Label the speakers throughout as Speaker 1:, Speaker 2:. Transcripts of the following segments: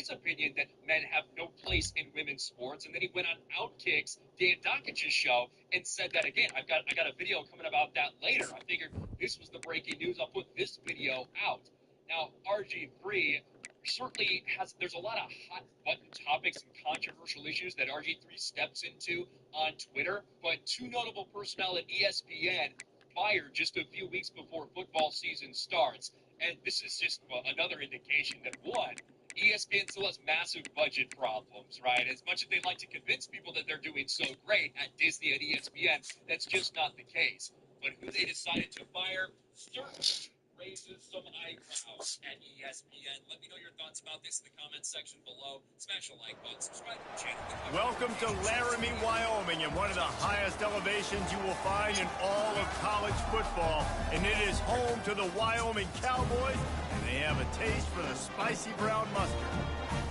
Speaker 1: his opinion that men have no place in women's sports. And then he went on Outkick's Dan Dockich's show and said that again. I got a video coming about that later. I figured this was the breaking news. I'll put this video out. Now, RG3 certainly there's a lot of hot button topics and controversial issues that RG3 steps into on Twitter, but two notable personnel at ESPN fired just a few weeks before football season starts. And this is just another indication that, one, ESPN still has massive budget problems, right? As much as they like to convince people that they're doing so great at Disney and ESPN, that's just not the case. But who they decided to fire certainly raises some eyebrows at ESPN. Let me know your thoughts about this in the comments section below. Smash a like button, subscribe to the channel.
Speaker 2: Welcome to Laramie, Wyoming, and one of the highest elevations you will find in all of college football. And it is home to the Wyoming Cowboys, and they have a taste for the spicy brown mustard.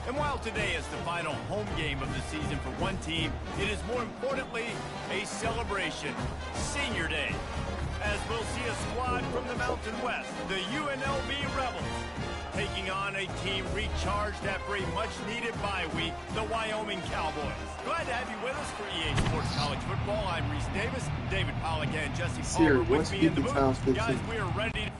Speaker 2: And while today is the final home game of the season for one team, it is more importantly a celebration, Senior Day. As we'll see a squad from the Mountain West, the UNLV Rebels, taking on a team recharged after a much-needed bye week, the Wyoming Cowboys. Glad to have you with us for EA Sports College Football. I'm Reese Davis, David Pollack, and Jesse Palmer with me in the booth. Guys, we are ready to...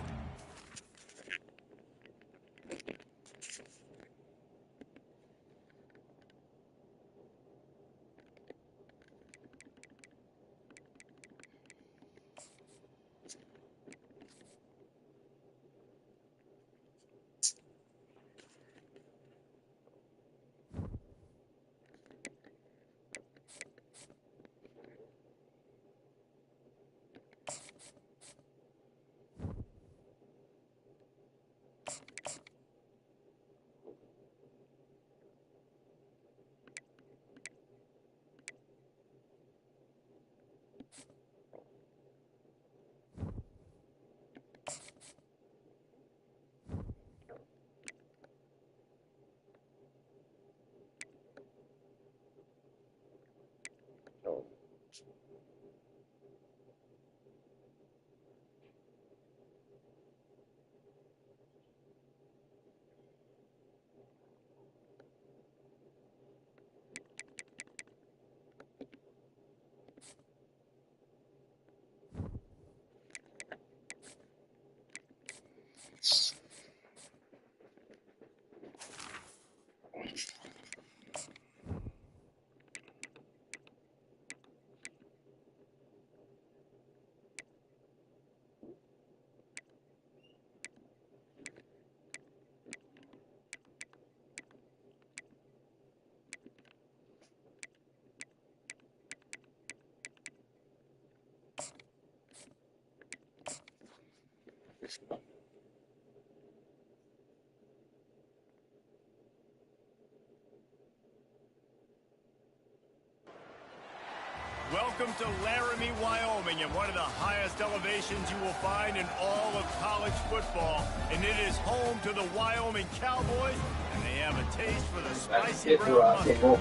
Speaker 2: Welcome to Laramie, Wyoming, and one of the highest elevations you will find in all of college football. And it is home to the Wyoming Cowboys, and they have a taste for the spicy brown mustard.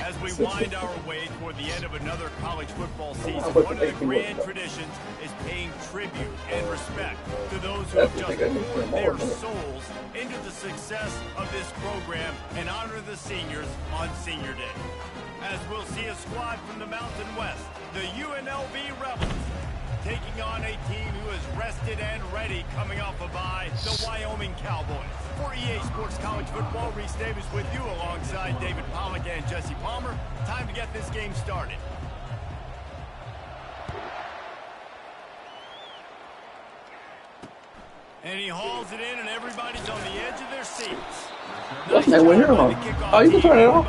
Speaker 2: As we wind our way toward the end of another college football season, one of the grand traditions is paying tribute and respect to those who have just poured their souls into the success of this program and honor the seniors on Senior Day. As we'll see a squad from the Mountain West, the UNLV Rebels, taking on a team who is rested and ready coming off a bye, the Wyoming Cowboys. For EA Sports College Football, Reese Davis with you alongside David Pollack and Jesse Palmer. Time to get this game started. And he hauls it in, and everybody's on the edge of their seats.
Speaker 3: Nice man, we're here. Oh, you can turn it off.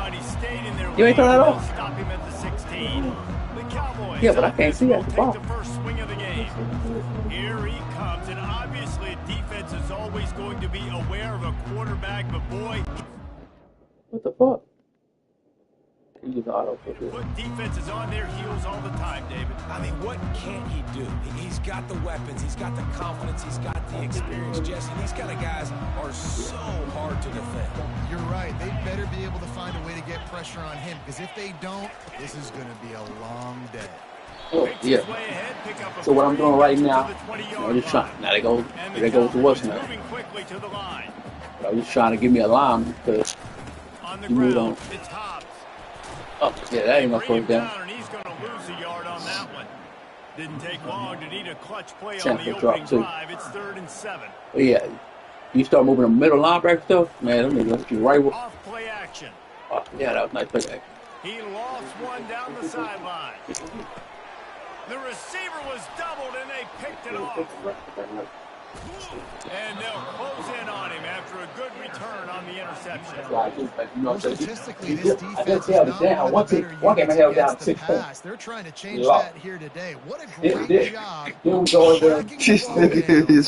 Speaker 3: You ain't turn that off.
Speaker 2: Stop him at the 16. The Cowboys,
Speaker 3: yeah, but I can't see that.
Speaker 2: Take the first swing of the game. Here he comes, and obviously defense is always going to be aware of a quarterback, but boy,
Speaker 3: what the fuck? He just auto put
Speaker 2: defense is on their heels all the time, David.
Speaker 4: I mean, what can't he do? He's got the weapons, he's got the confidence, he's got the experience, Jesse. These kind of guys are so hard to defend.
Speaker 5: You're right. They better be able to find a way to get pressure on him, because if they don't, this is going to be a long day.
Speaker 3: Oh, yeah. So what I'm doing right now, I'm just trying. Now they go to what's now. I'm just trying to give me a line because
Speaker 2: On the
Speaker 3: You moved
Speaker 2: ground,
Speaker 3: on.
Speaker 2: it's Hobbs.
Speaker 3: Oh, yeah, that ain't no
Speaker 2: Bring him
Speaker 3: first down.
Speaker 2: down, and he's going to lose a yard on that one. Didn't take long to need a clutch play on
Speaker 3: Chance
Speaker 2: the
Speaker 3: to drop,
Speaker 2: opening
Speaker 3: too.
Speaker 2: drive. It's 3rd and 7.
Speaker 3: But yeah, you start moving the middle linebacker stuff, man, them niggas be right with.
Speaker 2: Off play action.
Speaker 3: Oh, yeah, that was nice play action.
Speaker 2: He lost one down the sideline. The receiver was doubled, and they picked it off. And they'll close in on him after a good return on the interception.
Speaker 5: Well, statistically, this defense is not one of the better units against the pass. They're trying to change that here today. What a great job.
Speaker 6: It's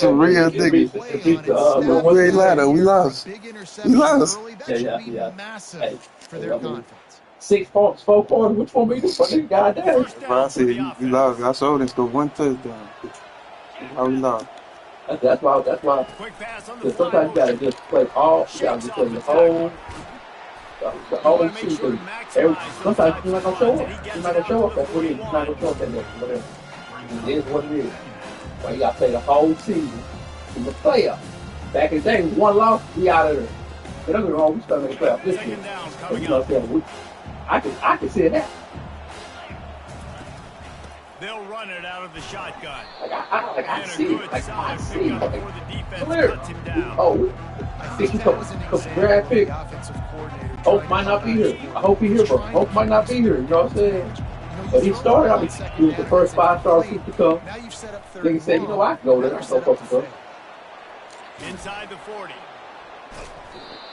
Speaker 6: a real nigga. We ain't ladder. We lost. We lost.
Speaker 5: That should be massive for their confidence.
Speaker 3: 6 points, 4 points. Which one we do? Fucking goddamn.
Speaker 6: I said we lost. I showed him score 1 touchdown. How we lost.
Speaker 3: That's why.
Speaker 2: Quick pass on the
Speaker 3: Because sometimes you gotta just play all. You gotta just play the whole season. Sometimes you're not gonna show up. You're not gonna show up. That's what it is. You're not gonna show up that day. Whatever. It is what it is. Well, you gotta play the whole season in the playoffs. Back in the day, one loss, we out of there. But don't get me wrong, we still make the playoffs this year. So, you know what I'm saying? I can see it happen.
Speaker 2: They'll run it out of the shotgun.
Speaker 3: I see.
Speaker 2: Clear.
Speaker 3: Oh, I think he's a grad pick. Hope might not be here. I hope he's here, but Hope might not be here. You know what I'm saying? But he started. I mean, he was the first 5-star recruit to come. Then he said, you know, I can go there. I'm so fucking good.
Speaker 2: Inside the 40.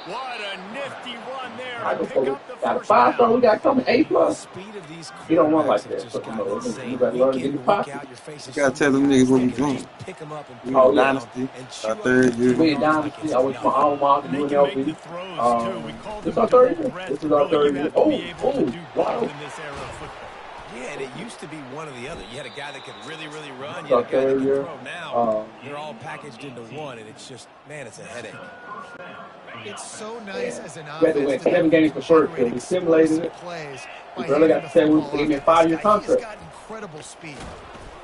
Speaker 2: What a nifty run there.
Speaker 3: I got a 5-star. We got coming A+. He don't run like that. So, you better learn to get your pocket.
Speaker 6: You gotta tell them niggas what we doing. We in dynasty. Our 3rd year.
Speaker 3: We in dynasty. I was my own mom doing LV. This is our 3rd year. This is our 3rd year. Oh, wow.
Speaker 4: Yeah, and it used to be one or the other. You had a guy that could really, really run.
Speaker 3: You
Speaker 4: had a guy that could throw. Now they're all packaged into one, and it's just, man, it's a headache.
Speaker 5: It's so nice as an
Speaker 3: offense. We had to win 7 games for first, so we simulated it. We really got to say we gave me a 5-year contract.
Speaker 5: Incredible speed.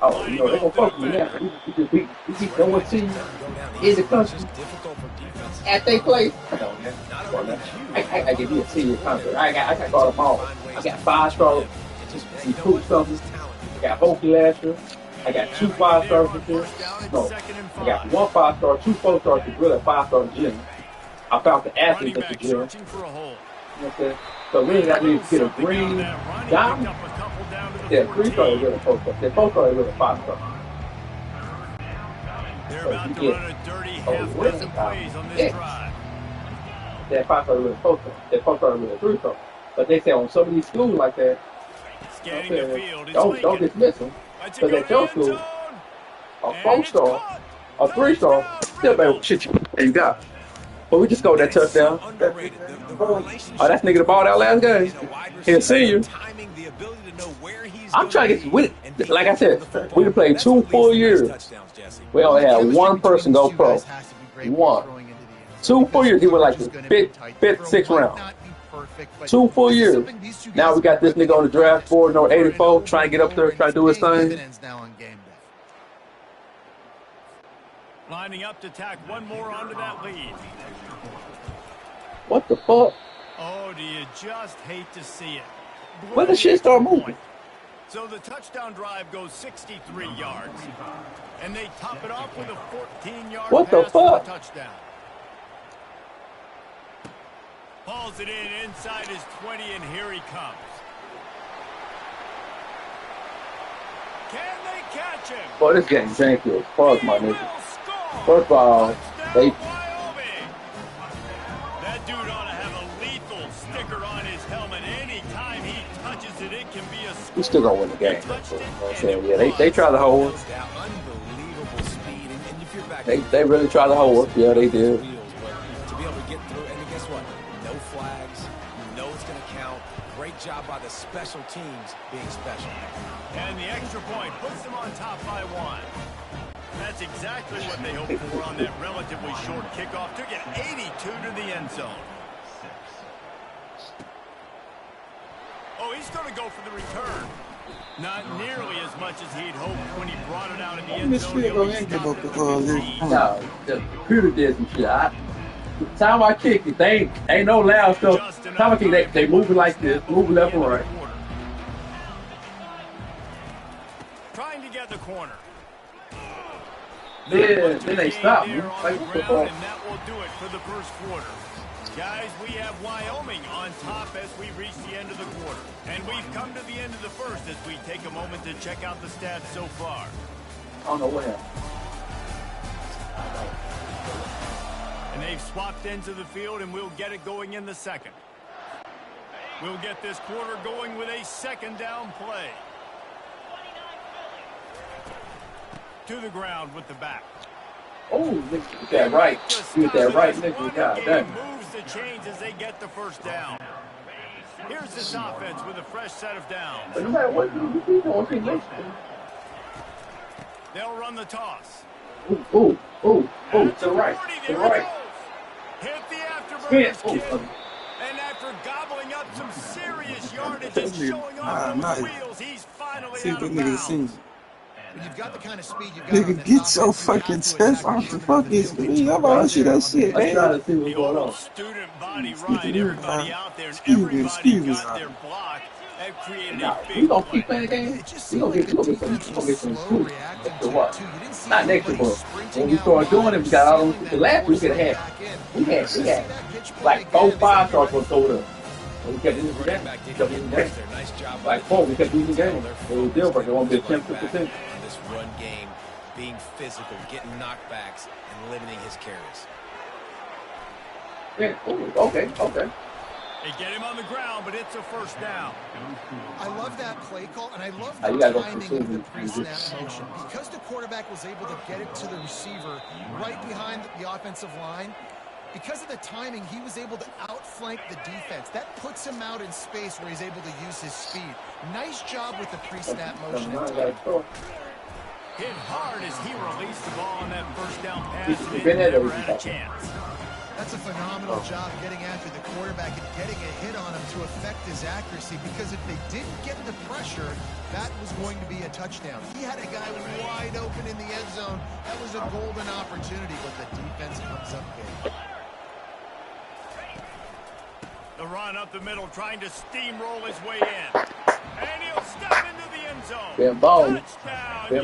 Speaker 3: Oh, you know, they're going to fuck with me now. We keep number 2 in the country at they place. I give you a 10-year contract. I got all them all. I got 5-star recruit something. I got Hokie last year. I got 2 5-stars this year. No, I got 1 5-star, 2 4-stars, and really a 5-star in the gym. I found the athletes at the gym. You know what I'm saying? So really that means get a green diamond. Yeah, 3-star is really a 4-star. That 4-star is really a 5-star. So you get a winning plays on this drive. That 5-star is really a 4-star. That 4-star is really a 3-star. But they say on some of these schools like that, don't dismiss them. Because at your school, a 4-star, a 3-star, still better shit you got. But we just scored that touchdown. Oh, that's nigga the ball that last game. He's a senior. I'm trying to get with it. Like I said, we can play 2 full years. We only had 1 person go pro. 1. 2 full years. He was like the 5th, 6th round. 2 full years. Now we got this nigga on the draft board, no 84, trying to get up there, trying to do his thing.
Speaker 2: Lining up to tack one more onto that lead.
Speaker 3: What the fuck?
Speaker 2: Oh, do you just hate to see it?
Speaker 3: When the shit start moving?
Speaker 2: So the touchdown drive goes 63 yards. And they top it off with a 14-yard
Speaker 3: what the
Speaker 2: pass
Speaker 3: fuck?
Speaker 2: for the touchdown. Hauls it in inside his 20, and here he comes. Can they catch him?
Speaker 3: Boy, this game janky as fuck, my nigga. First of all, they...
Speaker 2: That dude ought to have a lethal sticker on his helmet. Anytime he touches it, it can be a score.
Speaker 3: We still gonna win the game. You know what I'm saying? Yeah, they try to hold us. They really try to hold us. Yeah, they did.
Speaker 4: To be able to get through, and guess what? No flags. You know it's going to count. Great job by the special teams being special.
Speaker 2: And the extra point puts them on top by 1. That's exactly what they hoped for on that relatively short kickoff to get 82 to the end zone. Oh, he's going to go for the return. Not nearly as much as he'd hoped when he brought it out in the end zone.
Speaker 3: No, the computer did some shit. Time I kick it, they ain't no loud stuff. Time I kick, they move it like this, move left and right.
Speaker 2: Trying to get the corner.
Speaker 3: Yeah, then they stop.
Speaker 2: And that will do it for the first quarter. Guys, we have Wyoming on top as we reach the end of the quarter. And we've come to the end of the first as we take a moment to check out the stats so far.
Speaker 3: I don't know where.
Speaker 2: And they've swapped into the field, and we'll get it going in the second. We'll get this quarter going with a second down play. To the ground with the back.
Speaker 3: Oh, nigga, that right. Get that right, nigga. God damn.
Speaker 2: Moves the chains as they get the first down. Here's this offense with a fresh set of downs.
Speaker 3: But no matter what you do,
Speaker 2: they'll run the toss.
Speaker 3: Ooh, to the right. To the right.
Speaker 2: Hit the afterburners, kid. And after gobbling up some serious yardage and showing off on the wheels, he's finally out of bounds.
Speaker 5: When you've got the kind of speed you've got,
Speaker 6: nigga, get your fucking chest off the fucking screen. I'm about to see that shit, man.
Speaker 3: I'm trying to see what's going on.
Speaker 2: Student body right, everybody out there, and everybody got their block. That created a big
Speaker 3: we gonna keep playing the game. We gonna get some school. After what? Not next year, but when we start doing it, we got all the last week we had like 4-5 stars for total. We kept losing the game. Like 4, we kept losing the game. It was deal breaker. It won't be a 10%.
Speaker 4: This run game, being physical, getting knockbacks, and limiting his carries.
Speaker 3: Yeah, okay.
Speaker 2: They get him on the ground, but it's a first down.
Speaker 5: I love that play call, and I love the timing of the pre-snap motion. Because the quarterback was able to get it to the receiver right behind the offensive line, because of the timing, he was able to outflank the defense. That puts him out in space where he's able to use his speed. Nice job with the pre-snap motion and timing.
Speaker 2: Hit hard as he released the ball on that first down pass and never had a chance.
Speaker 5: That's a phenomenal job getting after the quarterback and getting a hit on him to affect his accuracy, because if they didn't get the pressure, that was going to be a touchdown. He had a guy wide open in the end zone. That was a golden opportunity, but the defense comes up big.
Speaker 2: The run up the middle, trying to steamroll his way in. And he'll step into the end zone.
Speaker 3: Them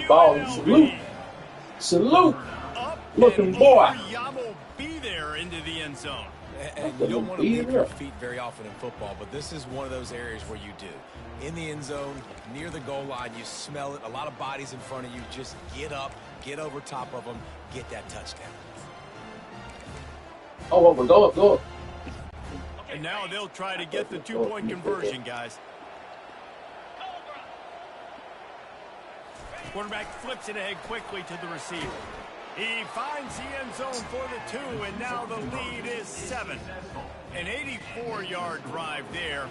Speaker 3: balls. Salute. Looking boy.
Speaker 2: Be there into the end zone.
Speaker 4: And you don't want to leave your feet very often in football, but this is one of those areas where you do. In the end zone, near the goal line, you smell it. A lot of bodies in front of you. Just get up, get over top of them, get that touchdown.
Speaker 3: Oh, go up.
Speaker 2: And now they'll try to get the two-point conversion, guys. Quarterback flips it ahead quickly to the receiver. He finds the end zone for the 2, and now the lead is 7. An 84-yard drive there,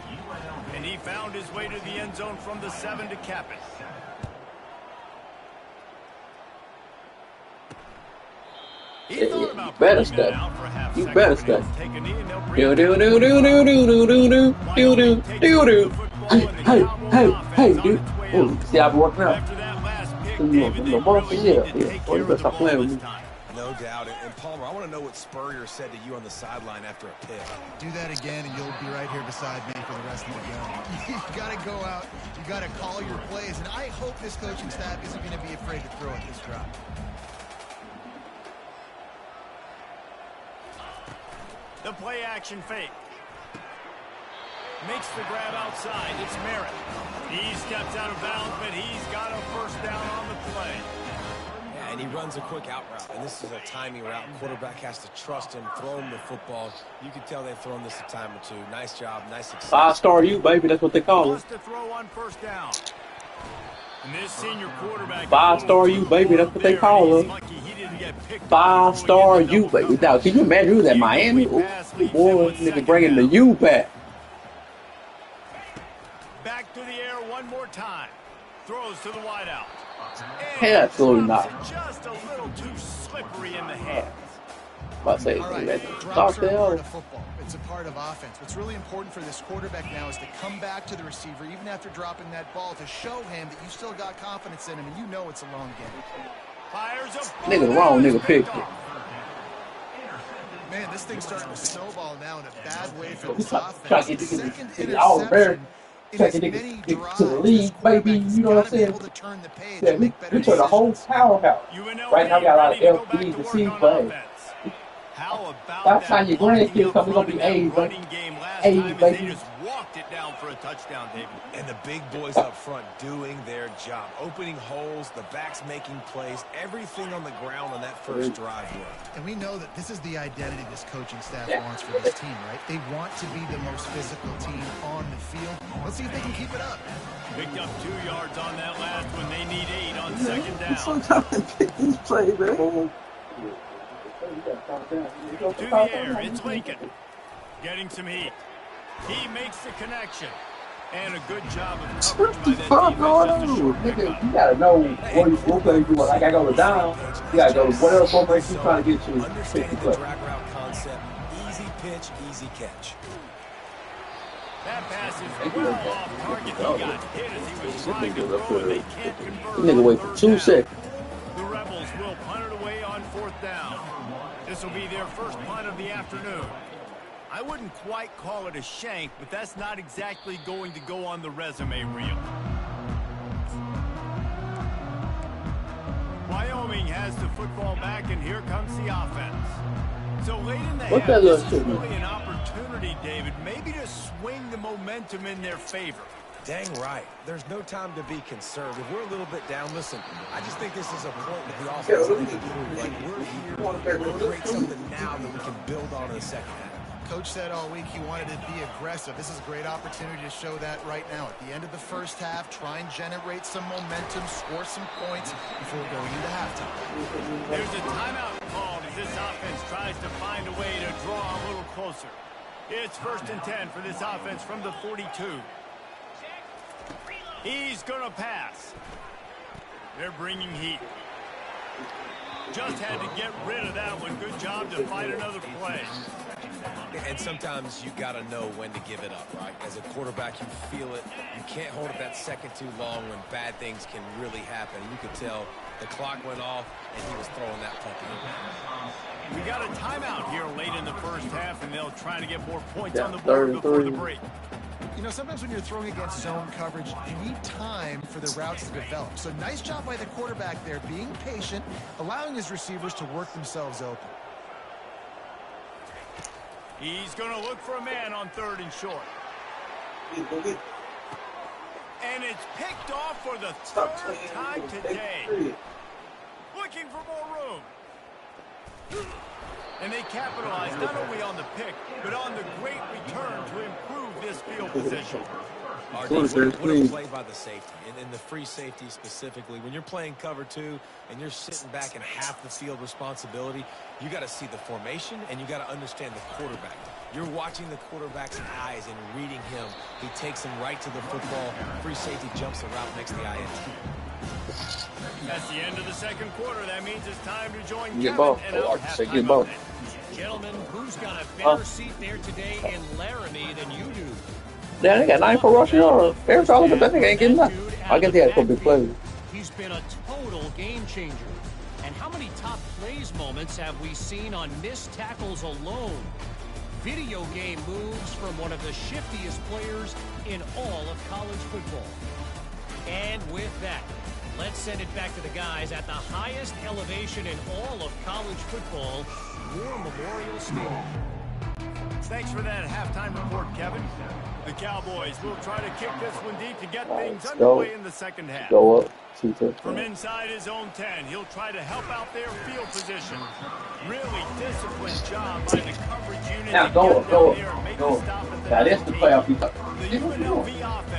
Speaker 2: and he found his way to the end zone from the 7 to cap it.
Speaker 3: You better stay. You better stay. Hey, dude. Oh, see, I've been working out. You better stop playing with me.
Speaker 4: No doubt. And Palmer, I want to know what Spurrier said to you on the sideline after a pick.
Speaker 5: Do that again, and you'll be right here beside me for the rest of the game. You got to go out. You got to call your plays, and I hope this coaching staff isn't going to be afraid to throw at this drop.
Speaker 2: The play action fake. Makes the grab outside. It's Merritt. He steps out of bounds, but he's got a first down on the play.
Speaker 4: Yeah, and he runs a quick out route, and this is a timing route. Quarterback has to trust him, throw him the football. You can tell they've thrown this a time or two. Nice job, nice success.
Speaker 3: 5-star you, baby. That's what they call it.
Speaker 2: To throw on first down. And this senior quarterback
Speaker 3: 5-star you, baby. That's what they call it. 5-star you, baby. Now, can you imagine who's at Miami? Ooh, boy, nigga bringing the U back.
Speaker 2: Back to the air one more time. Throws to the wideout.
Speaker 3: Absolutely not.
Speaker 2: Just a little too slippery in the hands.
Speaker 3: About to say,
Speaker 5: drops are a part of football. It's a part of offense. What's really important for this quarterback now is to come back to the receiver, even after dropping that ball, to show him that you still got confidence in him, and you know it's a long game.
Speaker 2: Fires up.
Speaker 3: Nigga, wrong nigga picked it.
Speaker 5: Man, this thing's starting to snowball now in a bad way for this offense.
Speaker 3: Trying to get
Speaker 5: Second
Speaker 3: all American.
Speaker 5: interception in
Speaker 3: Trying
Speaker 5: as
Speaker 3: to
Speaker 5: many
Speaker 3: get to the
Speaker 5: drives. This
Speaker 3: league, baby.
Speaker 5: quarterback has
Speaker 3: You know what
Speaker 5: got
Speaker 3: I'm
Speaker 5: to be
Speaker 3: saying?
Speaker 5: able to turn the page
Speaker 3: Yeah,
Speaker 5: and make better
Speaker 3: we turned the whole
Speaker 5: decisions.
Speaker 3: powerhouse. Right now, we got a lot of LBs and C's, but hey,
Speaker 2: How
Speaker 3: by
Speaker 2: about
Speaker 3: the time
Speaker 2: that
Speaker 3: your
Speaker 2: blocking
Speaker 3: grandkids
Speaker 2: up
Speaker 3: come, we're
Speaker 2: front
Speaker 3: gonna
Speaker 2: in
Speaker 3: be
Speaker 2: that
Speaker 3: A's,
Speaker 2: running
Speaker 3: baby.
Speaker 2: game last
Speaker 3: A's,
Speaker 2: time as they
Speaker 3: baby.
Speaker 2: just walked it down for a touchdown, David.
Speaker 4: And the big boys up front doing their job. Opening holes, the backs making plays, everything on the ground on that first drive worked.
Speaker 5: And we know that this is the identity this coaching staff wants for this team, right? They want to be the most physical team on the field. Let's see if they can keep it up.
Speaker 2: Picked up 2 yards on that last one. They need 8 on second down.
Speaker 6: Sometimes pick this play, man.
Speaker 2: To the air, it's Lincoln. Getting some heat. He makes the connection. And a good job of coverage by that defense.
Speaker 3: Nigga, you gotta know what play you want. Like I go to down, you gotta go to whatever formation you're trying to get to.
Speaker 4: Understanding the drag route concept, easy pitch, easy catch.
Speaker 2: That pass is well off target. He got hit as he was trying to throw it. They can't convert.
Speaker 3: Nigga wait for 2 seconds.
Speaker 2: The Rebels will punt it away on 4th down. This will be their first punt of the afternoon. I wouldn't quite call it a shank, but that's not exactly going to go on the resume reel. Wyoming has the football back, and here comes the offense. So late in the half, this is really an opportunity, David, maybe to swing the momentum in their favor.
Speaker 4: Dang right. There's no time to be conservative. We're a little bit down. Listen, I just think this is a point that the offense needs to improve. Like, we're here, we'll create something now that we can build on in the second half.
Speaker 5: Coach said all week he wanted to be aggressive. This is a great opportunity to show that right now. At the end of the first half, try and generate some momentum, score some points before going into halftime.
Speaker 2: There's a timeout called as this offense tries to find a way to draw a little closer. It's 1st and 10 for this offense from the 42. He's going to pass. They're bringing heat. Just had to get rid of that one. Good job to fight another play.
Speaker 4: And sometimes you got to know when to give it up, right? As a quarterback, you feel it. You can't hold it that second too long when bad things can really happen. You could tell the clock went off, and he was throwing that puppy.
Speaker 2: We got a timeout here late in the first half, and they'll try to get more points on the board before the break.
Speaker 5: You know, sometimes when you're throwing against zone coverage, you need time for the routes to develop. So nice job by the quarterback there, being patient, allowing his receivers to work themselves open.
Speaker 2: He's going to look for a man on 3rd and short. And it's picked off for the 3rd time today. Looking for more room. And they capitalize not only on the pick, but on the great return to improve this field position.
Speaker 4: What a play by the safety, and in the free safety specifically. When you're playing cover 2 and you're sitting back in half the field responsibility, you got to see the formation and you got to understand the quarterback. You're watching the quarterback's eyes and reading him. He takes him right to the football. Free safety jumps the route, makes the INT.
Speaker 2: That's the end of the second quarter. That means it's time to join
Speaker 3: Get
Speaker 2: Kevin
Speaker 3: both.
Speaker 2: and our halftime
Speaker 3: both.
Speaker 2: event.
Speaker 7: Gentlemen, who's got a better seat there today in Laramie than you do?
Speaker 3: Yeah, they got 9 for rushing yards. Fair call, but that nigga ain't getting nothing. I guess he had a big play.
Speaker 7: He's been a total game changer. And how many top plays moments have we seen on missed tackles alone? Video game moves from one of the shiftiest players in all of college football. And with that, let's send it back to the guys at the highest elevation in all of college football, War Memorial Stadium.
Speaker 2: Thanks for that halftime report, Kevin. The Cowboys will try to kick this one deep to get things underway in the second half.
Speaker 3: Go up.
Speaker 2: From inside his own 10, he'll try to help out their field position. Really disciplined job by the coverage unit.
Speaker 3: Now go up. Now this the playoff you talk.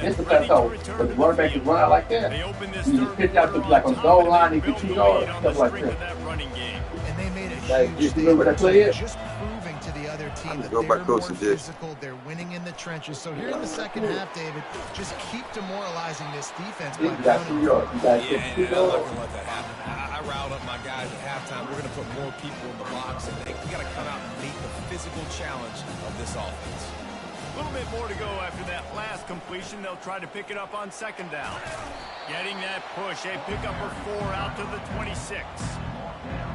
Speaker 3: This the playoff. But the running back can run out like that. You just pitch out to like on the goal line and get 2 yards, stuff like that.
Speaker 5: And they made a huge
Speaker 3: You remember that play yet?
Speaker 5: just proving to the other team that they're more physical, they're winning in the trenches. So here in the second half, David, just keep demoralizing this defense.
Speaker 3: You got 2 yards. You got 2
Speaker 4: I'm not
Speaker 3: yards.
Speaker 4: going to let that happen. I riled up my guys at halftime. We're going to put more people in the box, and we got to come out and meet the physical challenge of this offense.
Speaker 2: A little bit more to go after that last completion. They'll try to pick it up on second down. Getting that push. A pickup of 4 out to the 26.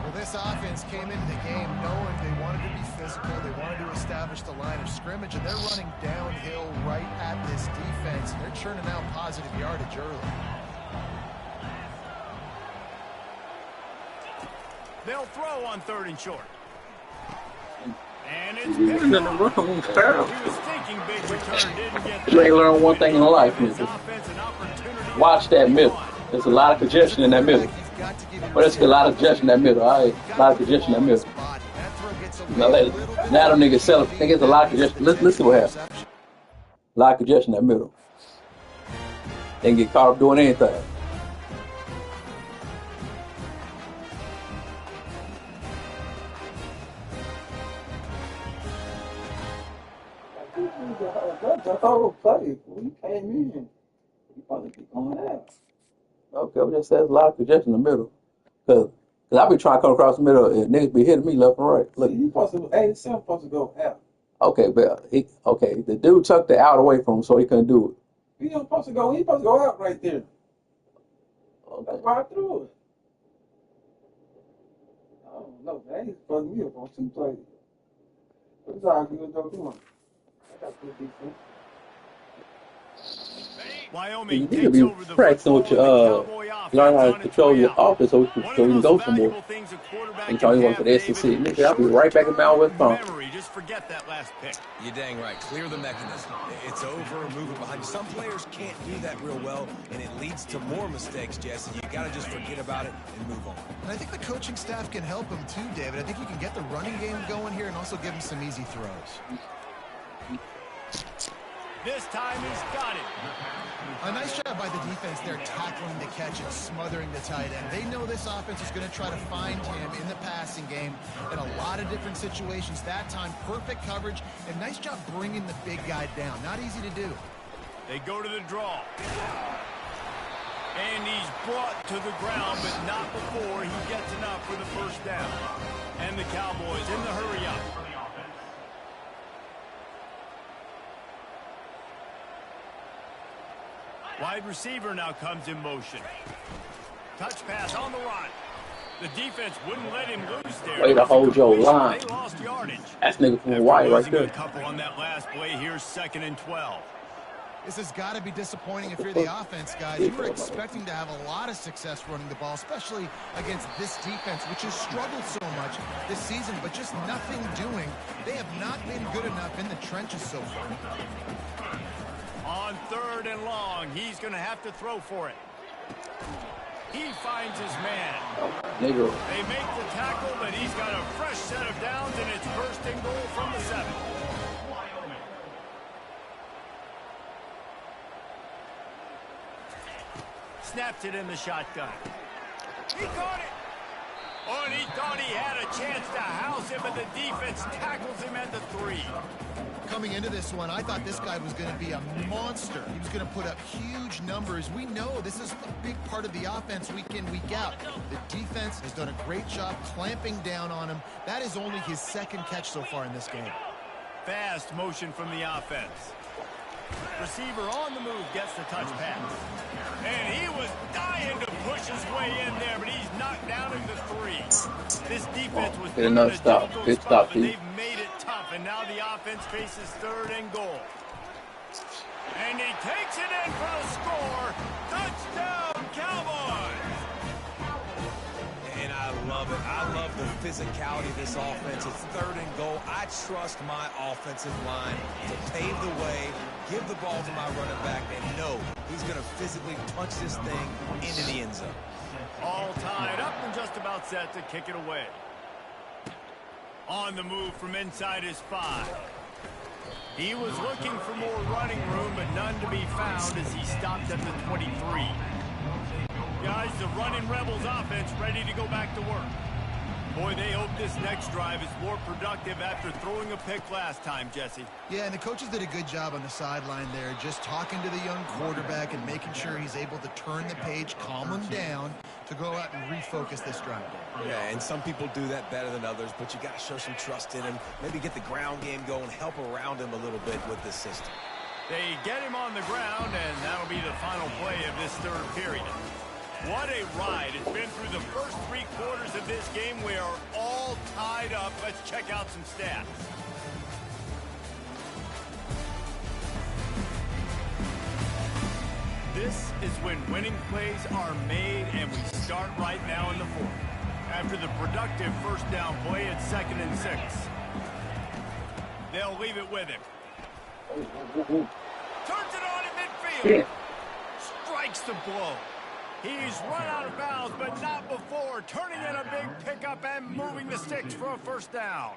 Speaker 5: Well, this offense came into the game knowing they wanted to be physical, they wanted to establish the line of scrimmage, and they're running downhill right at this defense, and they're churning out positive yardage early.
Speaker 2: They'll throw on 3rd and short. And it's
Speaker 3: He was
Speaker 2: thinking big return, didn't get
Speaker 3: you ain't learn one thing in life, man. Watch that middle. There's a lot of congestion in that middle. But there's a lot of congestion in that middle. All right, a lot of congestion in that middle. Now them niggas sell it. Think it's a lot of congestion. Listen to what happens. A lot of congestion in that middle. They can get caught up doing anything. The whole play. When you came in, you probably keep going out. Okay, we just said a lot of congestion in the middle. Cause I be trying to come across the middle and niggas be hitting me left and right. Look, you supposed to 87 supposed to go out. Okay, but the dude took the out away from him so he couldn't do it. He don't supposed to go. He supposed to go out right there. Oh, that's why I threw it. I don't know. That ain't fucking me up on 2 plays. But it's all good though. Come on. I got good defense.
Speaker 2: Wyoming
Speaker 3: you need to be practicing with your learn how to control your offense so you can go somewhere. And tell you want for the SEC. Nigga, I'll be right back in Mount West Palm.
Speaker 2: Just forget that last pick.
Speaker 4: You're dang right. Clear the mechanism. It's over. Move it behind you. Some players can't do that real well, and it leads to more mistakes, Jesse. You got to just forget about it and move on.
Speaker 5: And I think the coaching staff can help him too, David. I think you can get the running game going here and also give him some easy throws.
Speaker 2: This time he's got it.
Speaker 5: A nice job by the defense there, tackling the catch and smothering the tight end. They know this offense is going to try to find him in the passing game in a lot of different situations. That time, perfect coverage, and nice job bringing the big guy down. Not easy to do.
Speaker 2: They go to the draw. And he's brought to the ground, but not before he gets enough for the first down. And the Cowboys in the hurry up. Wide receiver now comes in motion. Touch pass on the run. The defense wouldn't let him loose there.
Speaker 3: Way to hold your line.
Speaker 2: They lost yardage.
Speaker 3: That's nigga from Hawaii right there.
Speaker 2: A couple on that last play. Here's 2nd and 12.
Speaker 5: This has got to be disappointing if you're the offense, guys. You were expecting to have a lot of success running the ball, especially against this defense, which has struggled so much this season, but just nothing doing. They have not been good enough in the trenches so far.
Speaker 2: On 3rd and long, he's going to have to throw for it. He finds his man. They make the tackle, but he's got a fresh set of downs, and it's 1st and goal from the 7. Snaps it in the shotgun. He caught it. Oh, and he thought he had a chance to house him, but the defense tackles him at the 3.
Speaker 5: Coming into this one, I thought this guy was going to be a monster. He was going to put up huge numbers. We know this is a big part of the offense week in, week out. The defense has done a great job clamping down on him. That is only his 2nd catch so far in this game.
Speaker 2: Fast motion from the offense. Receiver on the move gets the touch pass. And he was dying to push his way in there, but he's knocked down into 3. This defense was
Speaker 3: get another stop. Good stop,
Speaker 2: and they've made it tough, and now the offense faces 3rd and goal. And he takes it in for the score. Touchdown, Cowboys!
Speaker 4: And I love it. I love the physicality of this offense. It's 3rd and goal. I trust my offensive line to pave the way, give the ball to my running back, and know he's going to physically punch this thing into the end zone.
Speaker 2: All tied up and just about set to kick it away. On the move from inside his 5. He was looking for more running room, but none to be found as he stopped at the 23. Guys, the running Rebels offense ready to go back to work. Boy, they hope this next drive is more productive after throwing a pick last time, Jesse.
Speaker 5: Yeah, and the coaches did a good job on the sideline there, just talking to the young quarterback and making sure he's able to turn the page, calm him down to go out and refocus this drive.
Speaker 4: Yeah, and some people do that better than others, but you got to show some trust in him, maybe get the ground game going, help around him a little bit with this system.
Speaker 2: They get him on the ground, and that'll be the final play of this 3rd period. What a ride. It's been through the first 3 quarters of this game. We are all tied up. Let's check out some stats. This is when winning plays are made, and we start right now in the 4th. After the productive first down play, it's 2nd and 6. They'll leave it with him. Turns it on in midfield. Strikes the blow. He's run out of bounds, but not before turning in a big pickup and moving the sticks for a first down.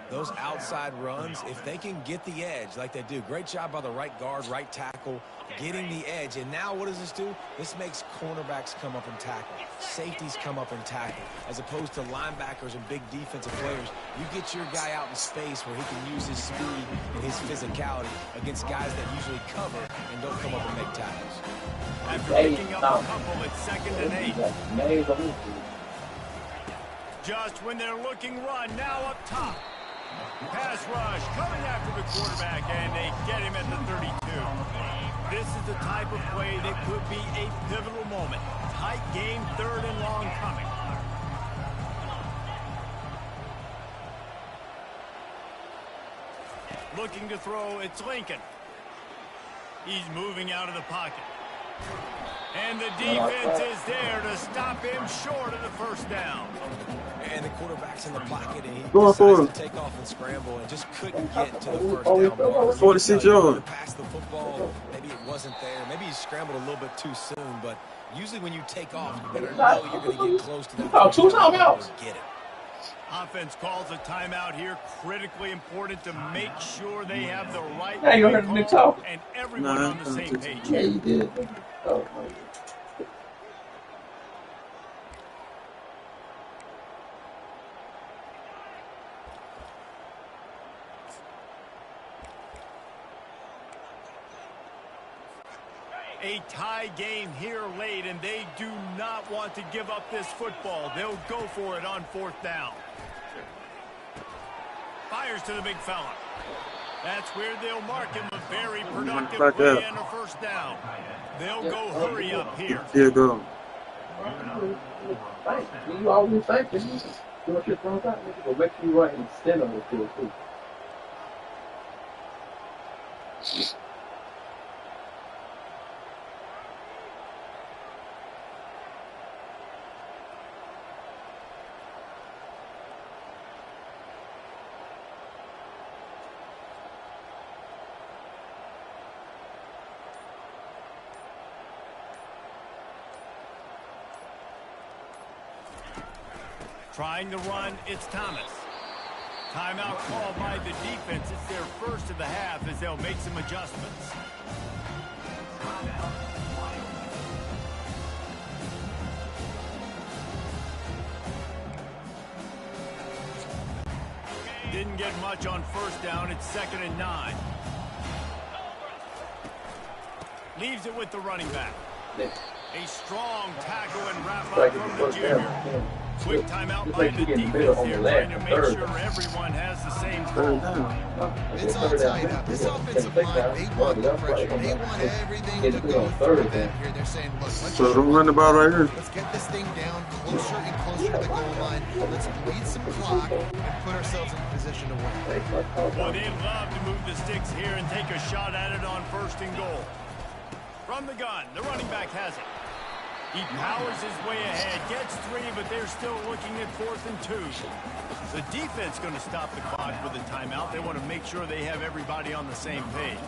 Speaker 4: Those outside runs, if they can get the edge like they do, great job by the right guard, right tackle, getting the edge. And now what does this do? This makes cornerbacks come up and tackle. Safeties come up and tackle. As opposed to linebackers and big defensive players, you get your guy out in space where he can use his speed and his physicality against guys that usually cover and don't come up and make tackles.
Speaker 2: After picking up a couple, it's 2nd and 8. Just when they're looking run, now up top. Pass rush coming after the quarterback, and they get him at the 32. This is the type of play that could be a pivotal moment. Tight game, 3rd and long coming. Looking to throw, it's Lincoln. He's moving out of the pocket. And the defense is there to stop him short of the first down.
Speaker 4: And the quarterback's in the pocket, and he decides to take off and scramble and just couldn't get to the first down mark.
Speaker 6: 46 yards.
Speaker 4: Pass the football, maybe it wasn't there. Maybe he scrambled a little bit too soon, but usually when you take off, you better know you're going to get close to that.
Speaker 3: 2 timeouts.
Speaker 4: Get it.
Speaker 2: Offense calls a timeout here. Critically important to make sure they have the right
Speaker 3: Yeah, you heard the talk.
Speaker 2: and everyone on the same page.
Speaker 3: Yeah, you did. Oh,
Speaker 2: A tie game here late, and they do not want to give up this football. They'll go for it on 4th down. Fires to the big fella. That's where they'll mark him a very productive play and a first down. They'll go hurry up here.
Speaker 6: Here go.
Speaker 3: You always think that you want your front out, but make sure you right and stand on the field too.
Speaker 2: Trying to run, it's Thomas. Timeout called by the defense. It's their first of the half as they'll make some adjustments. Didn't get much on first down. It's 2nd and 9. Leaves it with the running back. A strong tackle and wrap up from the junior. Quick timeout by the defense here, trying to make sure everyone has the same call.
Speaker 5: It's all tied up. This offensive line, they want the pressure. They want everything to go through them here. They're saying, look,
Speaker 6: So don't run the ball right here.
Speaker 5: let's get this thing down closer and closer to the goal line. Let's bleed some clock and put ourselves in position to win.
Speaker 2: Well, they'd love to move the sticks here and take a shot at it on 1st and goal. From the gun, the running back has it. He powers his way ahead, gets 3, but they're still looking at 4th and 2. The defense going to stop the clock with a timeout. They want to make sure they have everybody on the same page.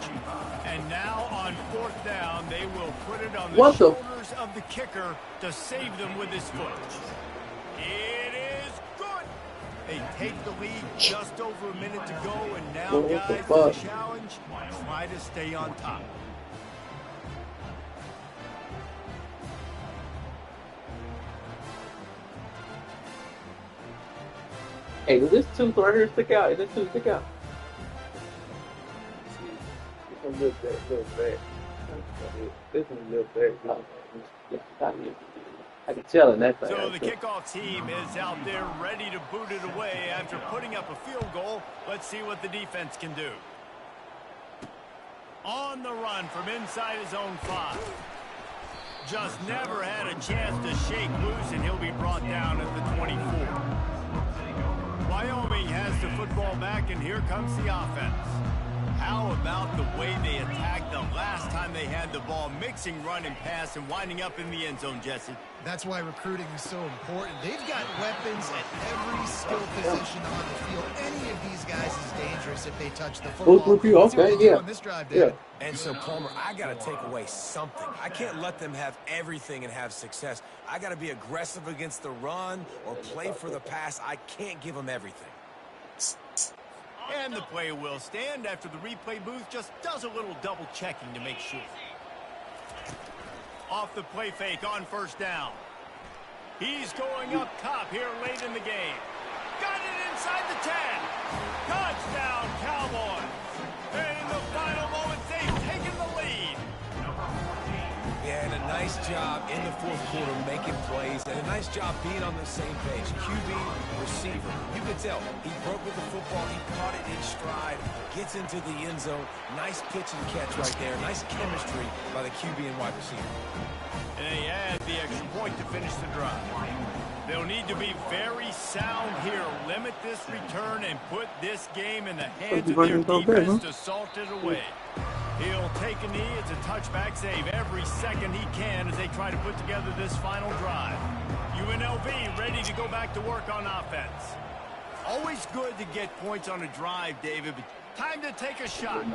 Speaker 2: And now on 4th down, they will put it on the shoulders of the kicker to save them with his foot. It is good. They take the lead, just over a minute to go, and now, guys, the challenge, try to stay on top.
Speaker 3: Hey, does this tooth right here stick out? Does this tooth stick out? This one looks bad. This one looks bad. I can tell in that thing.
Speaker 2: So the kickoff team is out there ready to boot it away after putting up a field goal. Let's see what the defense can do. On the run from inside his own 5. just never had a chance to shake loose, and he'll be brought down at the 24. Wyoming has the football back, and here comes the offense. How about the way they attacked the last time they had the ball, mixing run and pass and winding up in the end zone, Jesse?
Speaker 5: That's why recruiting is so important. They've got weapons at every skill position on the field. Any of these guys is dangerous if they touch the football.
Speaker 3: Okay, yeah.
Speaker 5: On this drive, David.
Speaker 4: And so, Palmer, I got to take away something. I can't let them have everything and have success. I got to be aggressive against the run or play for the pass. I can't give them everything.
Speaker 2: And the play will stand after the replay booth just does a little double checking to make sure. Off the play fake on first down. He's going up top here late in the game. Got it inside the 10. Touchdown, Cowboys. And in the final moments, they've taken the lead.
Speaker 4: Yeah, and a nice job in the fourth quarter making plays, and a nice job being on the same page. QB, receiver. You could tell he broke with the football. He caught it in stride, gets into the end zone. Nice pitch and catch right there. Nice chemistry by the QB and wide receiver.
Speaker 2: And they add the extra point to finish the drive. They'll need to be very sound here. Limit this return and put this game in the hands of their defense to salt it away. He'll take a knee. It's a touchback save every second he can as they try to put together this final drive. UNLV ready to go back to work on offense. Always good to get points on a drive, David, but time to take a shot.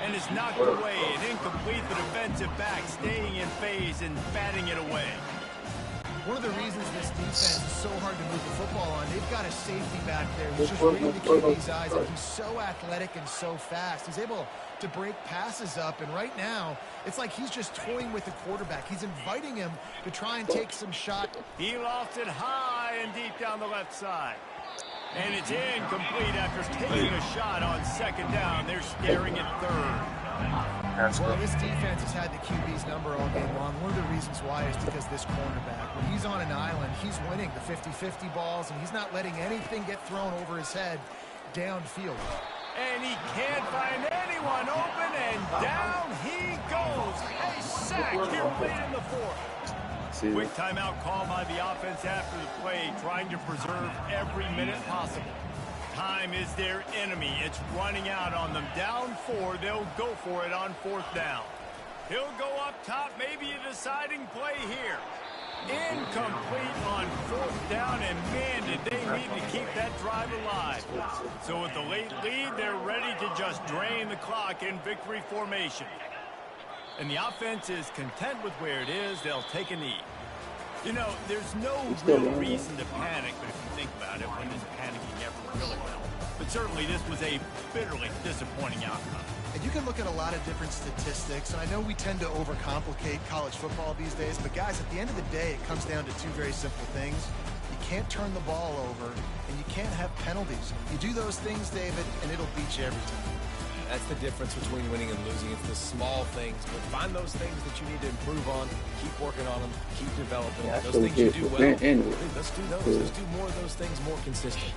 Speaker 2: And it's knocked away and incomplete. The defensive back staying in phase and batting it away.
Speaker 5: One of the reasons this defense is so hard to move the football on, they've got a safety back there who's just reading the QB's eyes, and he's so athletic and so fast. He's able to break passes up, and right now, it's like he's just toying with the quarterback. He's inviting him to try and take some shot.
Speaker 2: He lost it high and deep down the left side. And it's incomplete after taking a shot on second down. They're staring at third.
Speaker 5: Well, this defense has had the QB's number all game long. One of the reasons why is because this cornerback, when he's on an island, he's winning the 50-50 balls, and he's not letting anything get thrown over his head downfield.
Speaker 2: And he can't find anyone open, and down he goes. A sack here late in the fourth. Quick timeout call by the offense after the play, trying to preserve every minute possible. Time is their enemy. It's running out on them. Down 4, they'll go for it on fourth down. He'll go up top, maybe a deciding play here. Incomplete on fourth down, and man, did they need to keep that drive alive. So with the late lead, they're ready to just drain the clock in victory formation. And the offense is content with where it is. They'll take a knee. You know, there's no real reason to panic, but if you think about it, when does panicking ever really help? But certainly this was a bitterly disappointing outcome.
Speaker 5: And you can look at a lot of different statistics, and I know we tend to overcomplicate college football these days, but guys, at the end of the day, it comes down to two very simple things. You can't turn the ball over, and you can't have penalties. You do those things, David, and it'll beat you every time.
Speaker 4: That's the difference between winning and losing. It's the small things, but find those things that you need to improve on. Keep working on them. Keep developing. Those things you do well, let's do those. Let's do more of those things more consistently.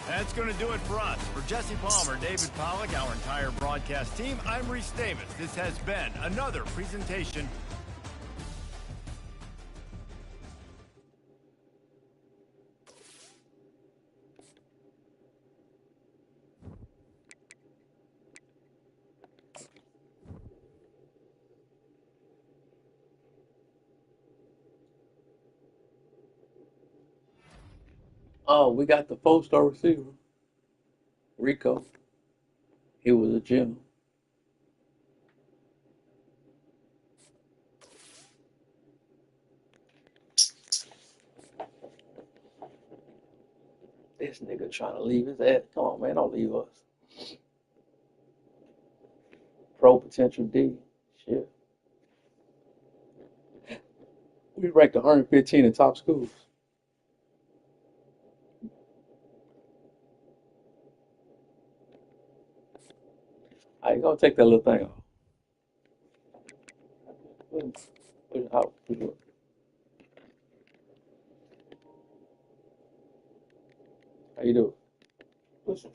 Speaker 2: That's going to do it for us. For Jesse Palmer, David Pollack, our entire broadcast team, I'm Reese Davis. This has been another presentation.
Speaker 3: Oh, we got the 4-star receiver, Rico. He was a gem. This nigga trying to leave his ass. Come on, man, don't leave us. Pro potential D. Shit. We ranked 115 in top schools. How you gonna take that little thing off? Put it out. How you doing? Listen.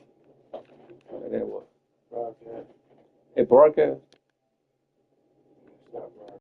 Speaker 3: That what? Broadcast. Hey, broadcast.